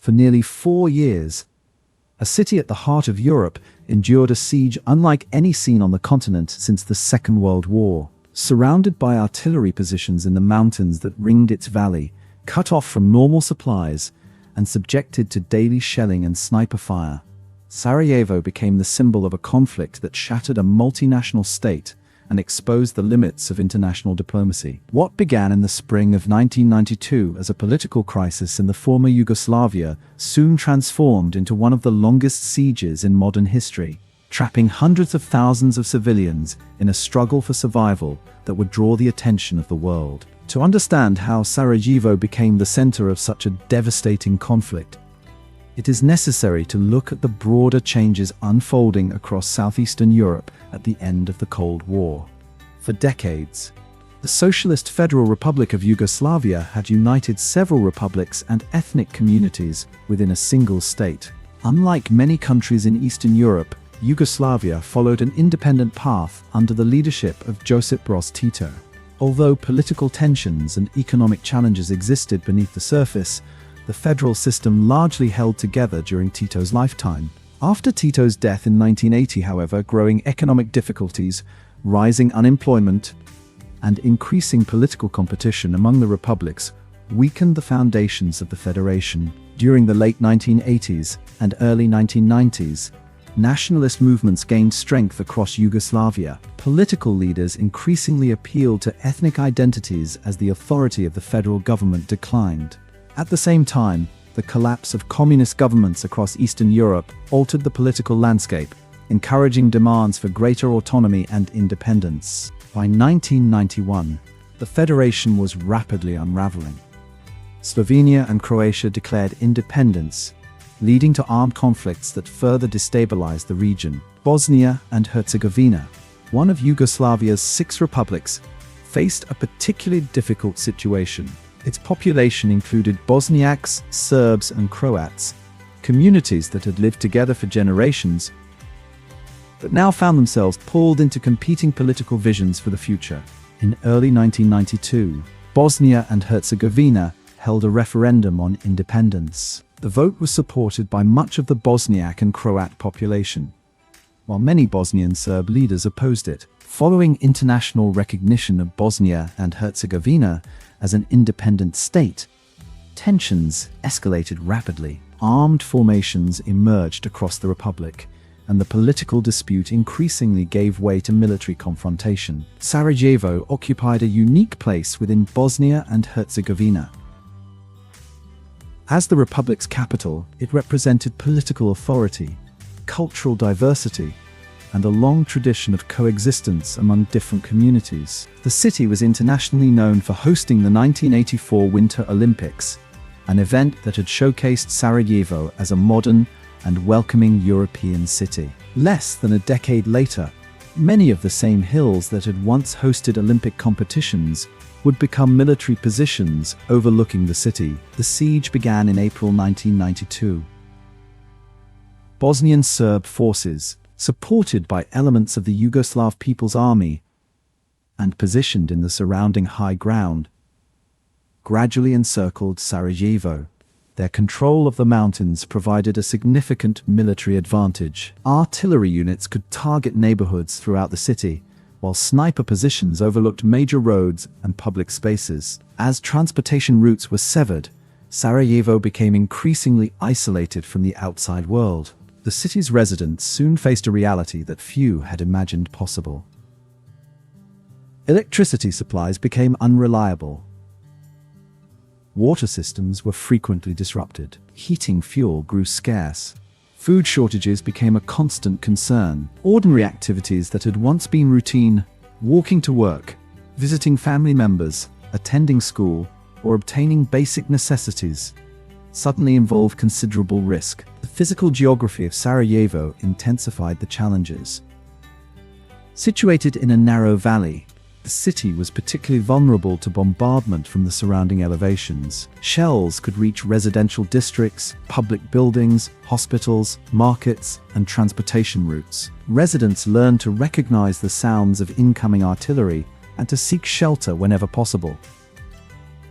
For nearly 4 years, a city at the heart of Europe endured a siege unlike any seen on the continent since the Second World War. Surrounded by artillery positions in the mountains that ringed its valley, cut off from normal supplies, and subjected to daily shelling and sniper fire, Sarajevo became the symbol of a conflict that shattered a multinational state and exposed the limits of international diplomacy. What began in the spring of 1992 as a political crisis in the former Yugoslavia soon transformed into one of the longest sieges in modern history, trapping hundreds of thousands of civilians in a struggle for survival that would draw the attention of the world. To understand how Sarajevo became the center of such a devastating conflict, it is necessary to look at the broader changes unfolding across southeastern Europe at the end of the Cold War. For decades, the Socialist Federal Republic of Yugoslavia had united several republics and ethnic communities within a single state. Unlike many countries in Eastern Europe, Yugoslavia followed an independent path under the leadership of Josip Broz Tito. Although political tensions and economic challenges existed beneath the surface, the federal system largely held together during Tito's lifetime. After Tito's death in 1980, however, growing economic difficulties, rising unemployment, and increasing political competition among the republics weakened the foundations of the federation. During the late 1980s and early 1990s, nationalist movements gained strength across Yugoslavia. Political leaders increasingly appealed to ethnic identities as the authority of the federal government declined. At the same time, the collapse of communist governments across Eastern Europe altered the political landscape, encouraging demands for greater autonomy and independence. By 1991, the federation was rapidly unraveling. Slovenia and Croatia declared independence, leading to armed conflicts that further destabilized the region. Bosnia and Herzegovina, one of Yugoslavia's 6 republics, faced a particularly difficult situation. Its population included Bosniaks, Serbs, and Croats, communities that had lived together for generations, but now found themselves pulled into competing political visions for the future. In early 1992, Bosnia and Herzegovina held a referendum on independence. The vote was supported by much of the Bosniak and Croat population, while many Bosnian Serb leaders opposed it. Following international recognition of Bosnia and Herzegovina as an independent state, tensions escalated rapidly. Armed formations emerged across the republic, and the political dispute increasingly gave way to military confrontation. Sarajevo occupied a unique place within Bosnia and Herzegovina. As the republic's capital, it represented political authority, cultural diversity, and a long tradition of coexistence among different communities. The city was internationally known for hosting the 1984 Winter Olympics, an event that had showcased Sarajevo as a modern and welcoming European city. Less than a decade later, many of the same hills that had once hosted Olympic competitions would become military positions overlooking the city. The siege began in April 1992. Bosnian Serb forces, supported by elements of the Yugoslav People's Army and positioned in the surrounding high ground, gradually encircled Sarajevo. Their control of the mountains provided a significant military advantage. Artillery units could target neighborhoods throughout the city, while sniper positions overlooked major roads and public spaces. As transportation routes were severed, Sarajevo became increasingly isolated from the outside world. The city's residents soon faced a reality that few had imagined possible. Electricity supplies became unreliable. Water systems were frequently disrupted. Heating fuel grew scarce. Food shortages became a constant concern. Ordinary activities that had once been routine, walking to work, visiting family members, attending school, or obtaining basic necessities, suddenly involved considerable risk. The physical geography of Sarajevo intensified the challenges. Situated in a narrow valley, the city was particularly vulnerable to bombardment from the surrounding elevations. Shells could reach residential districts, public buildings, hospitals, markets, and transportation routes. Residents learned to recognize the sounds of incoming artillery and to seek shelter whenever possible.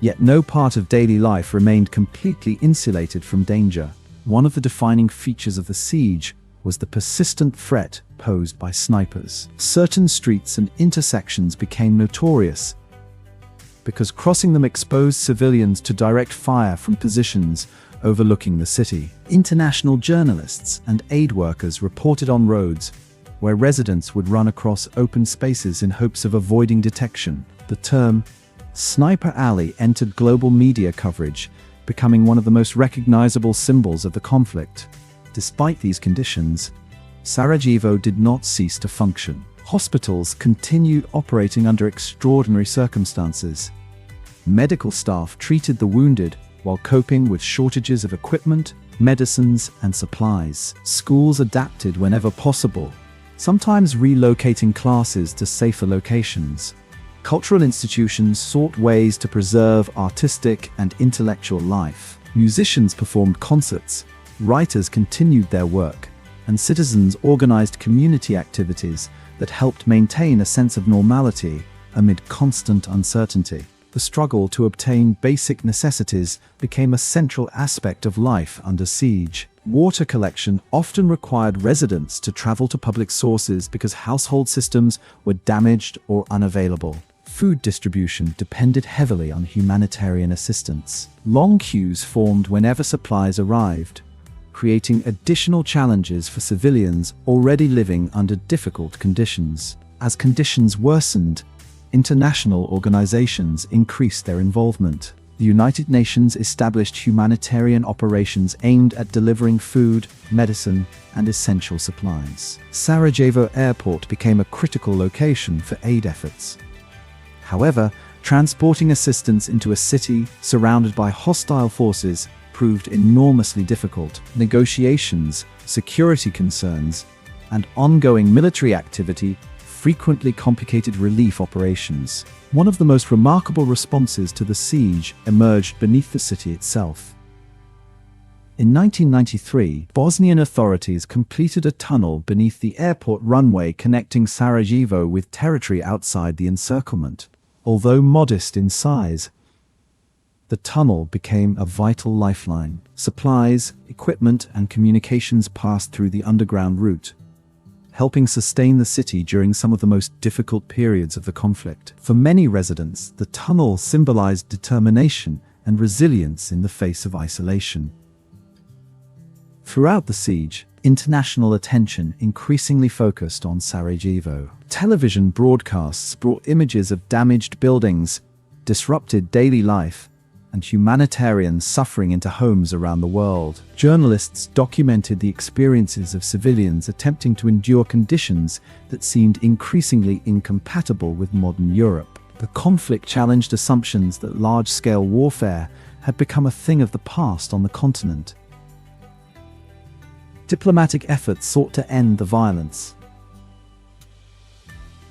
Yet no part of daily life remained completely insulated from danger. One of the defining features of the siege was the persistent threat posed by snipers. Certain streets and intersections became notorious because crossing them exposed civilians to direct fire from positions overlooking the city. International journalists and aid workers reported on roads where residents would run across open spaces in hopes of avoiding detection. The term Sniper Alley entered global media coverage, becoming one of the most recognizable symbols of the conflict. Despite these conditions, Sarajevo did not cease to function. Hospitals continued operating under extraordinary circumstances. Medical staff treated the wounded while coping with shortages of equipment, medicines, and supplies. Schools adapted whenever possible, sometimes relocating classes to safer locations. Cultural institutions sought ways to preserve artistic and intellectual life. Musicians performed concerts, writers continued their work, and citizens organized community activities that helped maintain a sense of normality amid constant uncertainty. The struggle to obtain basic necessities became a central aspect of life under siege. Water collection often required residents to travel to public sources because household systems were damaged or unavailable. Food distribution depended heavily on humanitarian assistance. Long queues formed whenever supplies arrived, creating additional challenges for civilians already living under difficult conditions. As conditions worsened, international organizations increased their involvement. The United Nations established humanitarian operations aimed at delivering food, medicine, and essential supplies. Sarajevo Airport became a critical location for aid efforts. However, transporting assistance into a city surrounded by hostile forces proved enormously difficult. Negotiations, security concerns, and ongoing military activity frequently complicated relief operations. One of the most remarkable responses to the siege emerged beneath the city itself. In 1993, Bosnian authorities completed a tunnel beneath the airport runway connecting Sarajevo with territory outside the encirclement. Although modest in size, the tunnel became a vital lifeline. Supplies, equipment, and communications passed through the underground route, helping sustain the city during some of the most difficult periods of the conflict. For many residents, the tunnel symbolized determination and resilience in the face of isolation. Throughout the siege, international attention increasingly focused on Sarajevo. Television broadcasts brought images of damaged buildings, disrupted daily life, and humanitarian suffering into homes around the world. Journalists documented the experiences of civilians attempting to endure conditions that seemed increasingly incompatible with modern Europe. The conflict challenged assumptions that large-scale warfare had become a thing of the past on the continent. Diplomatic efforts sought to end the violence,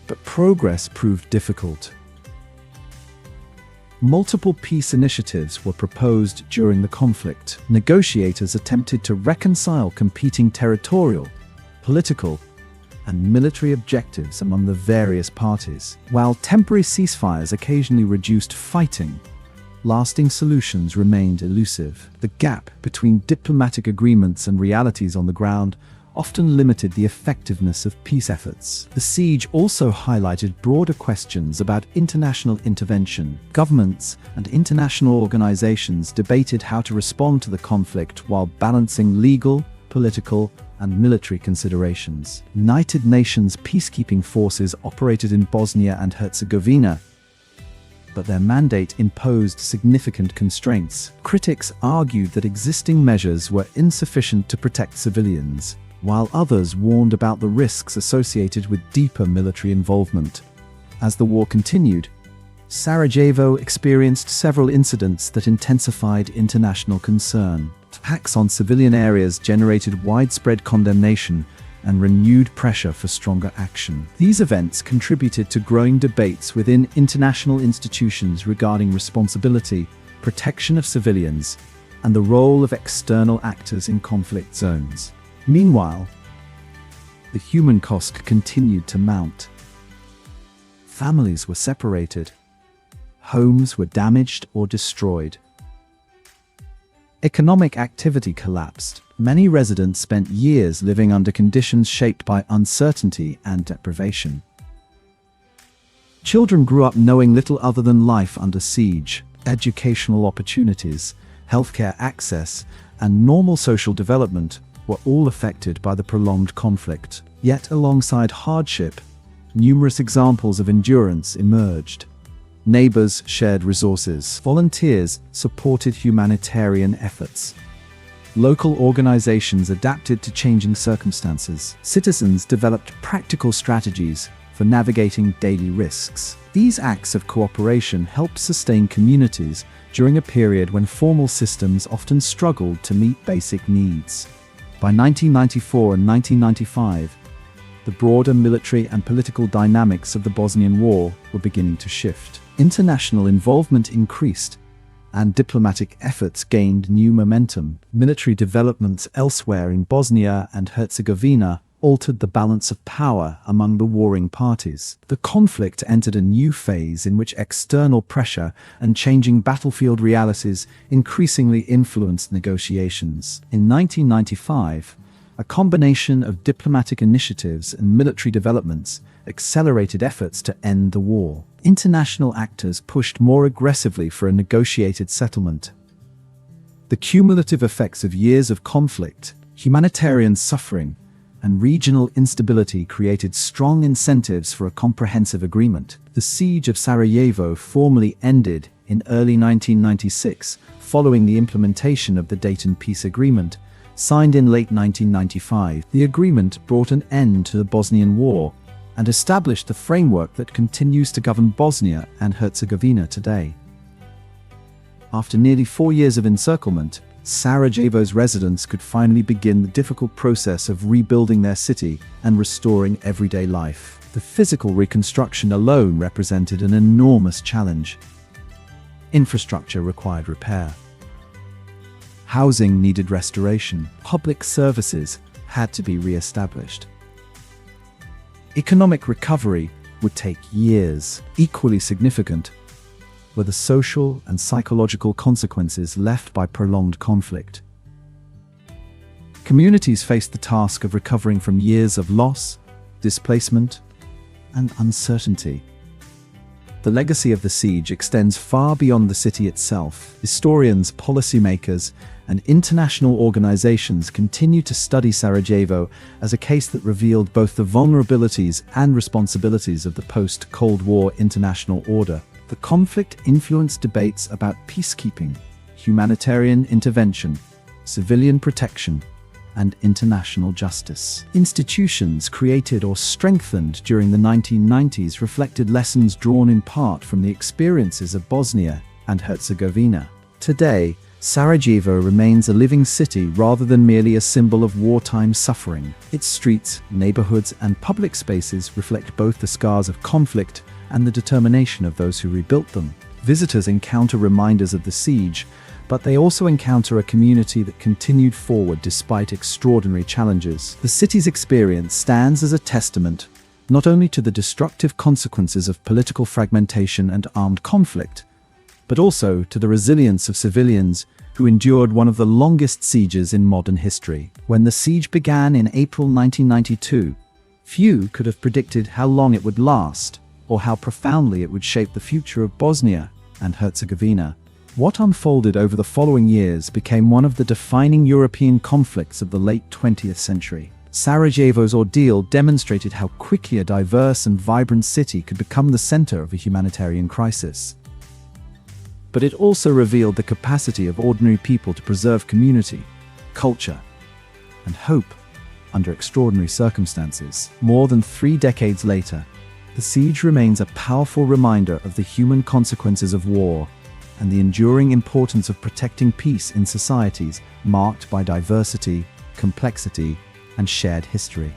but progress proved difficult. Multiple peace initiatives were proposed during the conflict. Negotiators attempted to reconcile competing territorial, political, and military objectives among the various parties. While temporary ceasefires occasionally reduced fighting, lasting solutions remained elusive. The gap between diplomatic agreements and realities on the ground often limited the effectiveness of peace efforts. The siege also highlighted broader questions about international intervention. Governments and international organizations debated how to respond to the conflict while balancing legal, political, and military considerations. United Nations peacekeeping forces operated in Bosnia and Herzegovina, but their mandate imposed significant constraints. Critics argued that existing measures were insufficient to protect civilians, while others warned about the risks associated with deeper military involvement. As the war continued, Sarajevo experienced several incidents that intensified international concern. Attacks on civilian areas generated widespread condemnation and renewed pressure for stronger action. These events contributed to growing debates within international institutions regarding responsibility, protection of civilians, and the role of external actors in conflict zones. Meanwhile, the human cost continued to mount. Families were separated, Homes were damaged or destroyed. Economic activity collapsed. Many residents spent years living under conditions shaped by uncertainty and deprivation. Children grew up knowing little other than life under siege. Educational opportunities, healthcare access, and normal social development were all affected by the prolonged conflict. Yet alongside hardship, numerous examples of endurance emerged. Neighbors shared resources. Volunteers supported humanitarian efforts. Local organizations adapted to changing circumstances. Citizens developed practical strategies for navigating daily risks. These acts of cooperation helped sustain communities during a period when formal systems often struggled to meet basic needs. By 1994 and 1995, the broader military and political dynamics of the Bosnian War were beginning to shift. International involvement increased, and diplomatic efforts gained new momentum. Military developments elsewhere in Bosnia and Herzegovina altered the balance of power among the warring parties. The conflict entered a new phase in which external pressure and changing battlefield realities increasingly influenced negotiations. In 1995, a combination of diplomatic initiatives and military developments accelerated efforts to end the war. International actors pushed more aggressively for a negotiated settlement. The cumulative effects of years of conflict, humanitarian suffering, and regional instability created strong incentives for a comprehensive agreement. The Siege of Sarajevo formally ended in early 1996, following the implementation of the Dayton Peace Agreement, signed in late 1995. The agreement brought an end to the Bosnian War and established the framework that continues to govern Bosnia and Herzegovina today. After nearly 4 years of encirclement, Sarajevo's residents could finally begin the difficult process of rebuilding their city and restoring everyday life. The physical reconstruction alone represented an enormous challenge. Infrastructure required repair. Housing needed restoration. Public services had to be re-established. Economic recovery would take years. Equally significant were the social and psychological consequences left by prolonged conflict. Communities faced the task of recovering from years of loss, displacement, and uncertainty. The legacy of the siege extends far beyond the city itself. Historians, policymakers, and international organizations continue to study Sarajevo as a case that revealed both the vulnerabilities and responsibilities of the post-Cold War international order. The conflict influenced debates about peacekeeping, humanitarian intervention, civilian protection, and international justice. Institutions created or strengthened during the 1990s reflected lessons drawn in part from the experiences of Bosnia and Herzegovina. Today, Sarajevo remains a living city rather than merely a symbol of wartime suffering. Its streets, neighborhoods, and public spaces reflect both the scars of conflict and the determination of those who rebuilt them. Visitors encounter reminders of the siege, but they also encounter a community that continued forward despite extraordinary challenges. The city's experience stands as a testament not only to the destructive consequences of political fragmentation and armed conflict, but also to the resilience of civilians who endured one of the longest sieges in modern history. When the siege began in April 1992, few could have predicted how long it would last or how profoundly it would shape the future of Bosnia and Herzegovina. What unfolded over the following years became one of the defining European conflicts of the late 20th century. Sarajevo's ordeal demonstrated how quickly a diverse and vibrant city could become the center of a humanitarian crisis. But it also revealed the capacity of ordinary people to preserve community, culture, and hope under extraordinary circumstances. More than 3 decades later, the siege remains a powerful reminder of the human consequences of war and the enduring importance of protecting peace in societies marked by diversity, complexity, and shared history.